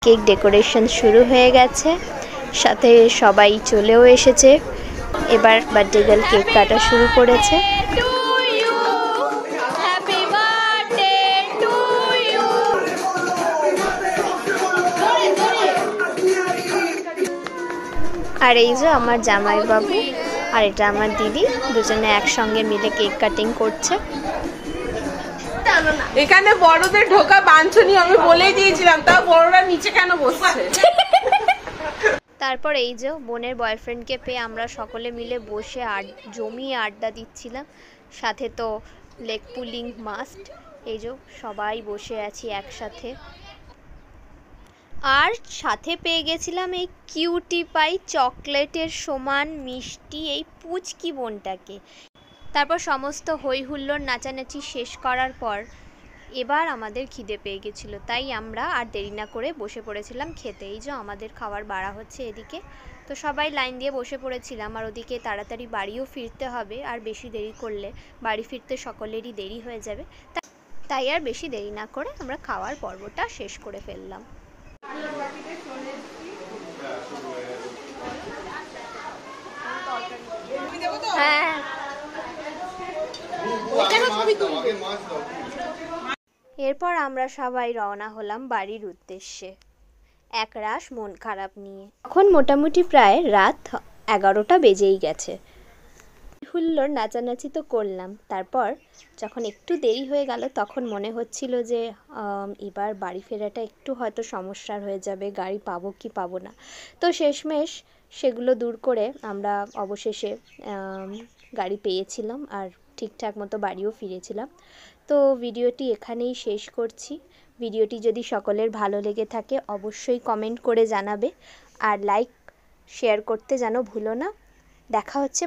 Cake decoration শুরু হয়ে গেছে, সাথে সবাই চলেও এসেছে। এবার বার্থডে গার্ল কেক কাটা শুরু করেছে। আর এই যে আমার জামাইবাবু আর এটা আমার দিদি, দুজনে একসঙ্গে মিলে কেক কাটিং করছে। এখানে বড়দের ঢোকা বাঞ্ছনীয়, আমি বলেই দিয়েছিলাম, তাও বড়রা নিচে কেন বসছে। তারপর এই যে বোনের বয়ফ্রেন্ডকে পেয়ে আমরা সকলে মিলে বসে জমিয়ে আড্ডা দিচ্ছিলাম। সাথে তো লেগ পুলিং মাস্ট। এই যে সবাই বসে আছি একসাথে। আর সাথে পেয়ে গেছিলাম এই কিউটি পাই চকলেটের সমান মিষ্টি এই পুচকি বোনটাকে। তারপর সমস্ত হই হুল্লোড় নাচানাচি শেষ করার পর এবার আমাদের খিদে পেয়ে গেছিলো, তাই আমরা আর দেরি না করে বসে পড়েছিলাম খেতে। এই যে আমাদের খাবার বাড়া হচ্ছে এদিকে, তো সবাই লাইন দিয়ে বসে পড়েছিলাম। আর ওদিকে তাড়াতাড়ি বাড়িও ফিরতে হবে, আর বেশি দেরি করলে বাড়ি ফিরতে সকলেরই দেরি হয়ে যাবে। তাই আর বেশি দেরি না করে আমরা খাওয়ার পর্বটা শেষ করে ফেললাম। হ্যাঁ, এরপর আমরা সবাই রওনা হলাম বাড়ির উদ্দেশ্যে একরাশ মন খারাপ নিয়ে। এখন মোটামুটি প্রায় রাত 11টা বেজেই গেছে। হুল্লোড় নাচানাচি তো করলাম, তারপর যখন একটু দেরি হয়ে গেল তখন মনে হচ্ছিল যে এবার বাড়ি ফেরাটা একটু হয়তো সমস্যার হয়ে যাবে, গাড়ি পাবো কি পাবো না। তো শেষমেশ সেগুলো দূর করে আমরা অবশেষে গাড়ি পেয়েছিলাম আর ঠিকঠাক মতো বাড়িও ফিরেছিলাম। তো ভিডিওটি এখানেই শেষ করছি। ভিডিওটি যদি সকলের ভালো লেগে থাকে অবশ্যই কমেন্ট করে জানাবে, আর লাইক শেয়ার করতে যেন ভুলো না। দেখা হচ্ছে